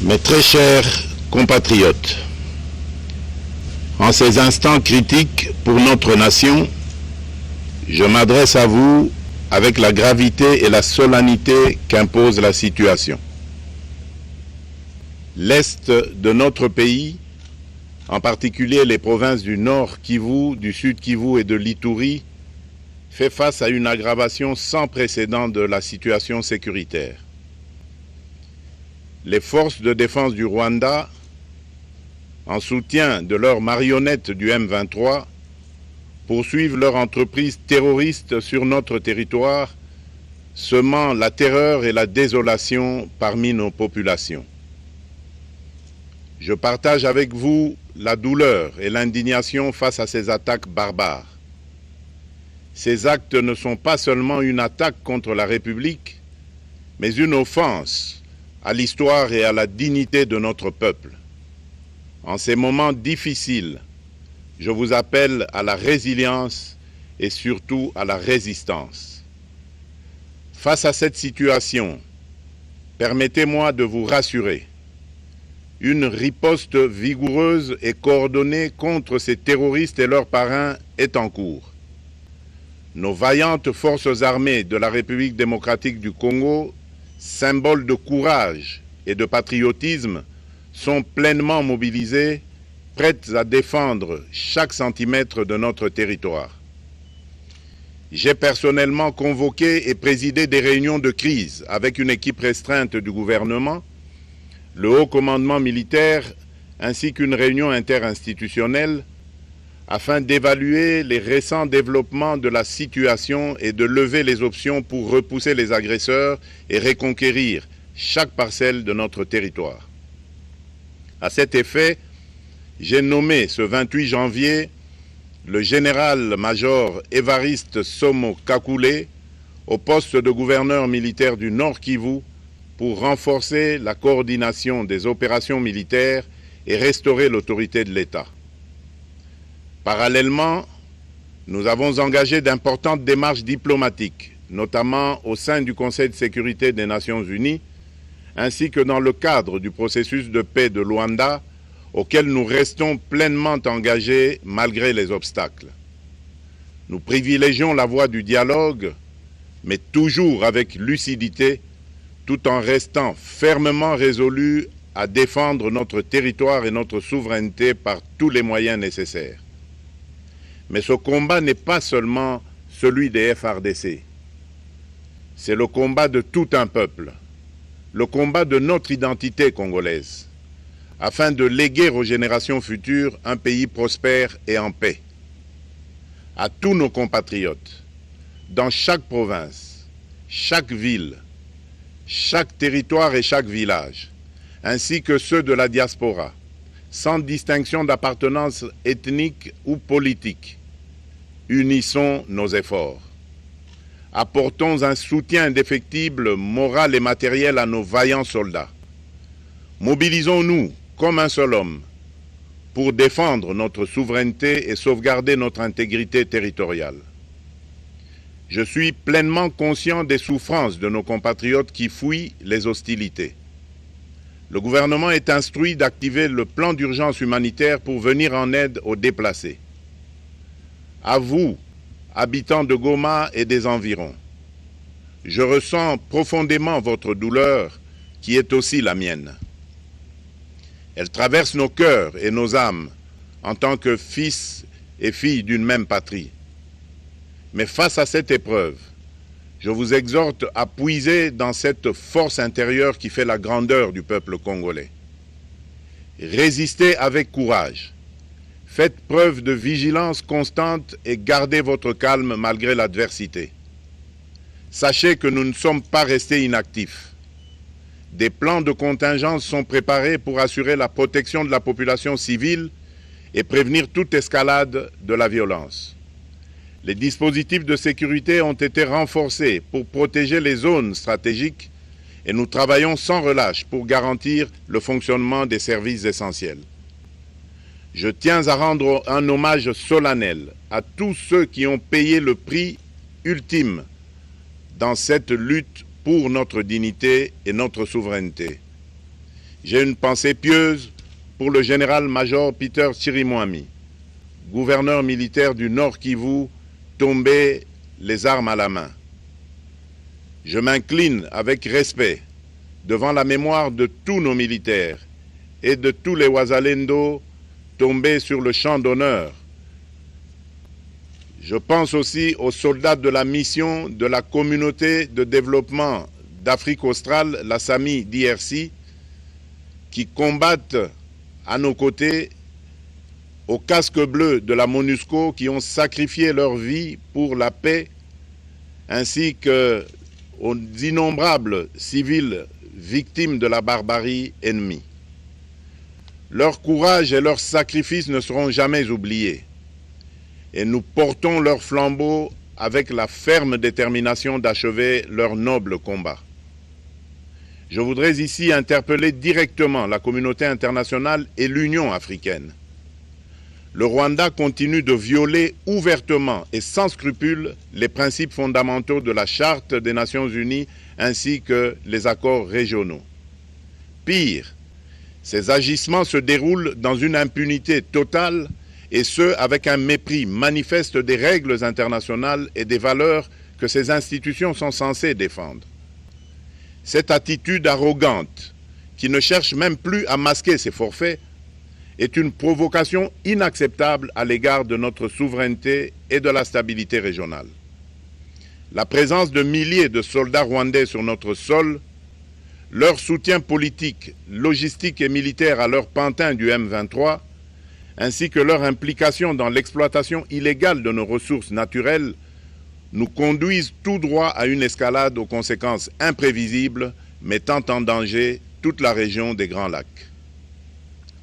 Mes très chers compatriotes, en ces instants critiques pour notre nation, je m'adresse à vous avec la gravité et la solennité qu'impose la situation. L'Est de notre pays, en particulier les provinces du Nord Kivu, du Sud Kivu et de l'Ituri, fait face à une aggravation sans précédent de la situation sécuritaire. Les forces de défense du Rwanda, en soutien de leurs marionnettes du M23, poursuivent leur entreprise terroriste sur notre territoire, semant la terreur et la désolation parmi nos populations. Je partage avec vous la douleur et l'indignation face à ces attaques barbares. Ces actes ne sont pas seulement une attaque contre la République, mais une offense à l'histoire et à la dignité de notre peuple. En ces moments difficiles, je vous appelle à la résilience et surtout à la résistance. Face à cette situation, permettez-moi de vous rassurer. Une riposte vigoureuse et coordonnée contre ces terroristes et leurs parrains est en cours. Nos vaillantes forces armées de la République démocratique du Congo, symboles de courage et de patriotisme, sont pleinement mobilisées, prêtes à défendre chaque centimètre de notre territoire. J'ai personnellement convoqué et présidé des réunions de crise avec une équipe restreinte du gouvernement, le haut commandement militaire ainsi qu'une réunion interinstitutionnelle afin d'évaluer les récents développements de la situation et de lever les options pour repousser les agresseurs et reconquérir chaque parcelle de notre territoire. À cet effet, j'ai nommé ce 28 janvier le général-major Évariste Somo Kakule au poste de gouverneur militaire du Nord Kivu pour renforcer la coordination des opérations militaires et restaurer l'autorité de l'État. Parallèlement, nous avons engagé d'importantes démarches diplomatiques, notamment au sein du Conseil de sécurité des Nations Unies, ainsi que dans le cadre du processus de paix de Luanda, auquel nous restons pleinement engagés malgré les obstacles. Nous privilégions la voie du dialogue, mais toujours avec lucidité, tout en restant fermement résolus à défendre notre territoire et notre souveraineté par tous les moyens nécessaires. Mais ce combat n'est pas seulement celui des FARDC. C'est le combat de tout un peuple, le combat de notre identité congolaise, afin de léguer aux générations futures un pays prospère et en paix. À tous nos compatriotes, dans chaque province, chaque ville, chaque territoire et chaque village, ainsi que ceux de la diaspora, sans distinction d'appartenance ethnique ou politique, unissons nos efforts. Apportons un soutien indéfectible, moral et matériel à nos vaillants soldats. Mobilisons-nous comme un seul homme pour défendre notre souveraineté et sauvegarder notre intégrité territoriale. Je suis pleinement conscient des souffrances de nos compatriotes qui fuient les hostilités. Le gouvernement est instruit d'activer le plan d'urgence humanitaire pour venir en aide aux déplacés. À vous, habitants de Goma et des environs, je ressens profondément votre douleur qui est aussi la mienne. Elle traverse nos cœurs et nos âmes en tant que fils et filles d'une même patrie. Mais face à cette épreuve, je vous exhorte à puiser dans cette force intérieure qui fait la grandeur du peuple congolais. Résistez avec courage. Faites preuve de vigilance constante et gardez votre calme malgré l'adversité. Sachez que nous ne sommes pas restés inactifs. Des plans de contingence sont préparés pour assurer la protection de la population civile et prévenir toute escalade de la violence. Les dispositifs de sécurité ont été renforcés pour protéger les zones stratégiques et nous travaillons sans relâche pour garantir le fonctionnement des services essentiels. Je tiens à rendre un hommage solennel à tous ceux qui ont payé le prix ultime dans cette lutte pour notre dignité et notre souveraineté. J'ai une pensée pieuse pour le général-major Peter Chirimwami, gouverneur militaire du Nord Kivu, tombé les armes à la main. Je m'incline avec respect devant la mémoire de tous nos militaires et de tous les Wazalendo tombés sur le champ d'honneur. Je pense aussi aux soldats de la mission de la communauté de développement d'Afrique australe, la SAMI d'IRC, qui combattent à nos côtés, aux casques bleus de la MONUSCO, qui ont sacrifié leur vie pour la paix, ainsi qu'aux innombrables civils victimes de la barbarie ennemie. Leur courage et leur sacrifice ne seront jamais oubliés, et nous portons leur flambeau avec la ferme détermination d'achever leur noble combat. Je voudrais ici interpeller directement la communauté internationale et l'Union africaine. Le Rwanda continue de violer ouvertement et sans scrupule les principes fondamentaux de la Charte des Nations Unies ainsi que les accords régionaux. Pire, ces agissements se déroulent dans une impunité totale et ce, avec un mépris manifeste des règles internationales et des valeurs que ces institutions sont censées défendre. Cette attitude arrogante, qui ne cherche même plus à masquer ses forfaits, est une provocation inacceptable à l'égard de notre souveraineté et de la stabilité régionale. La présence de milliers de soldats rwandais sur notre sol, leur soutien politique, logistique et militaire à leur pantin du M23, ainsi que leur implication dans l'exploitation illégale de nos ressources naturelles, nous conduisent tout droit à une escalade aux conséquences imprévisibles, mettant en danger toute la région des Grands Lacs.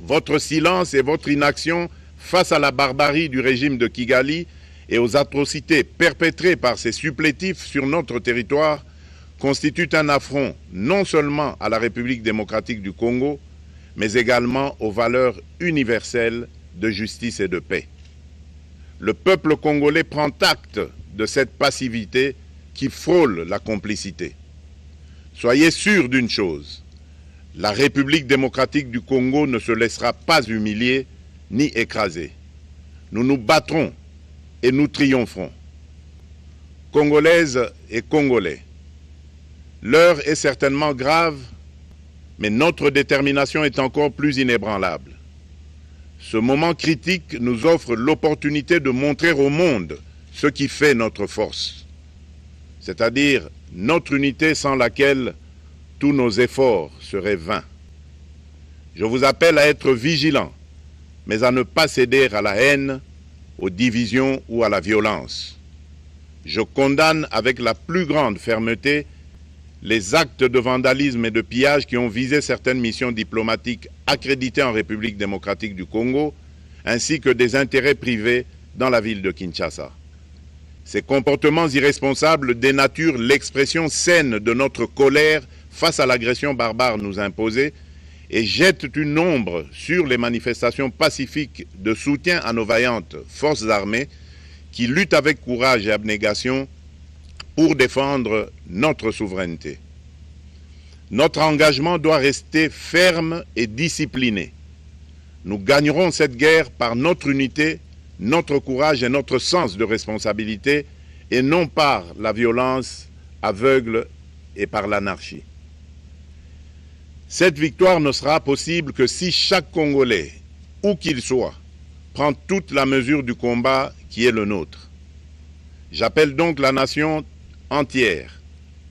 Votre silence et votre inaction face à la barbarie du régime de Kigali et aux atrocités perpétrées par ses supplétifs sur notre territoire constituent un affront non seulement à la République démocratique du Congo, mais également aux valeurs universelles de justice et de paix. Le peuple congolais prend acte de cette passivité qui frôle la complicité. Soyez sûrs d'une chose, la République démocratique du Congo ne se laissera pas humilier ni écraser. Nous nous battrons et nous triompherons. Congolaises et Congolais, l'heure est certainement grave, mais notre détermination est encore plus inébranlable. Ce moment critique nous offre l'opportunité de montrer au monde ce qui fait notre force, c'est-à-dire notre unité sans laquelle tous nos efforts seraient vains. Je vous appelle à être vigilants, mais à ne pas céder à la haine, aux divisions ou à la violence. Je condamne avec la plus grande fermeté les actes de vandalisme et de pillage qui ont visé certaines missions diplomatiques accréditées en République démocratique du Congo, ainsi que des intérêts privés dans la ville de Kinshasa. Ces comportements irresponsables dénaturent l'expression saine de notre colère face à l'agression barbare nous imposée et jettent une ombre sur les manifestations pacifiques de soutien à nos vaillantes forces armées qui luttent avec courage et abnégation pour défendre notre souveraineté. Notre engagement doit rester ferme et discipliné. Nous gagnerons cette guerre par notre unité, notre courage et notre sens de responsabilité, et non par la violence aveugle et par l'anarchie. Cette victoire ne sera possible que si chaque Congolais, où qu'il soit, prend toute la mesure du combat qui est le nôtre. J'appelle donc la nation entière,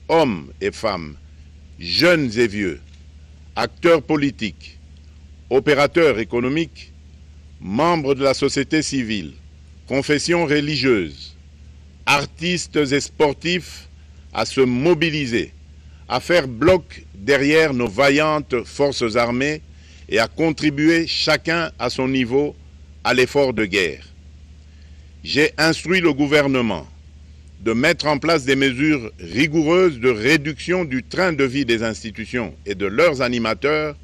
hommes et femmes, jeunes et vieux, acteurs politiques, opérateurs économiques, membres de la société civile, confessions religieuses, artistes et sportifs à se mobiliser, à faire bloc derrière nos vaillantes forces armées et à contribuer chacun à son niveau à l'effort de guerre. J'ai instruit le gouvernement de mettre en place des mesures rigoureuses de réduction du train de vie des institutions et de leurs animateurs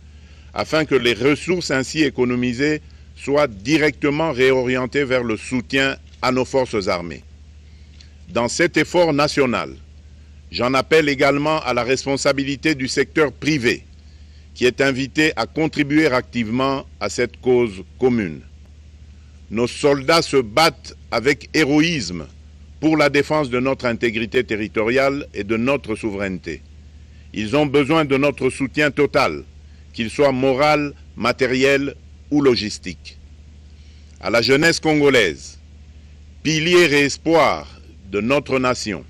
afin que les ressources ainsi économisées soient directement réorientées vers le soutien à nos forces armées. Dans cet effort national, j'en appelle également à la responsabilité du secteur privé qui est invité à contribuer activement à cette cause commune. Nos soldats se battent avec héroïsme pour la défense de notre intégrité territoriale et de notre souveraineté. Ils ont besoin de notre soutien total, qu'il soit moral, matériel ou logistique. À la jeunesse congolaise, pilier et espoir de notre nation,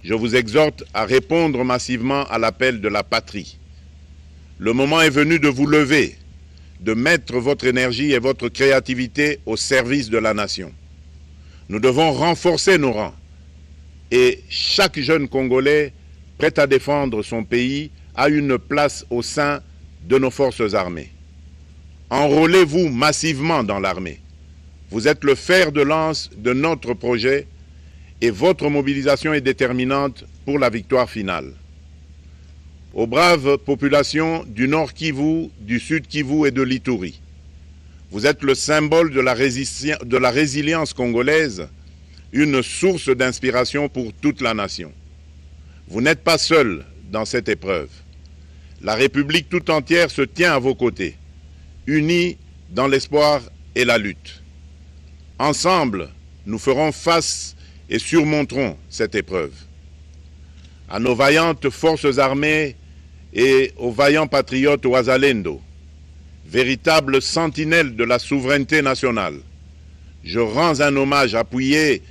je vous exhorte à répondre massivement à l'appel de la patrie. Le moment est venu de vous lever, de mettre votre énergie et votre créativité au service de la nation. Nous devons renforcer nos rangs et chaque jeune Congolais prêt à défendre son pays a une place au sein de nos forces armées. Enrôlez-vous massivement dans l'armée. Vous êtes le fer de lance de notre projet et votre mobilisation est déterminante pour la victoire finale. Aux braves populations du Nord Kivu, du Sud Kivu et de l'Ituri, vous êtes le symbole de la résilience congolaise, une source d'inspiration pour toute la nation. Vous n'êtes pas seuls dans cette épreuve. La République tout entière se tient à vos côtés, unis dans l'espoir et la lutte. Ensemble, nous ferons face et surmonterons cette épreuve. À nos vaillantes forces armées et aux vaillants patriotes Wazalendo, véritables sentinelles de la souveraineté nationale, je rends un hommage appuyé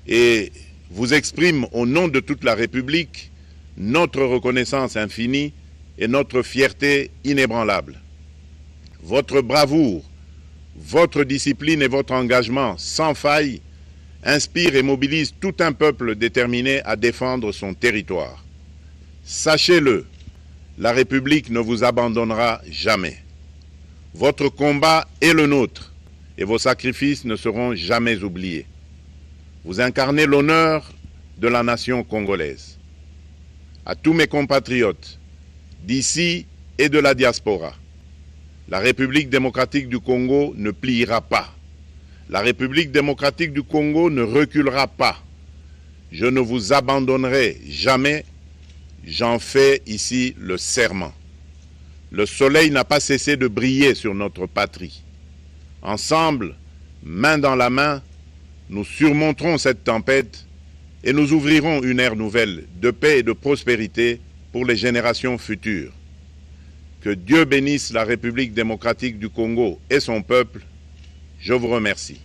et vous exprime au nom de toute la République notre reconnaissance infinie et notre fierté inébranlable. Votre bravoure, votre discipline et votre engagement sans faille inspirent et mobilisent tout un peuple déterminé à défendre son territoire. Sachez-le, la République ne vous abandonnera jamais. Votre combat est le nôtre et vos sacrifices ne seront jamais oubliés. Vous incarnez l'honneur de la nation congolaise. À tous mes compatriotes, d'ici et de la diaspora, la République démocratique du Congo ne pliera pas. La République démocratique du Congo ne reculera pas. Je ne vous abandonnerai jamais. J'en fais ici le serment. Le soleil n'a pas cessé de briller sur notre patrie. Ensemble, main dans la main, nous surmonterons cette tempête et nous ouvrirons une ère nouvelle de paix et de prospérité pour les générations futures. Que Dieu bénisse la République démocratique du Congo et son peuple. Je vous remercie.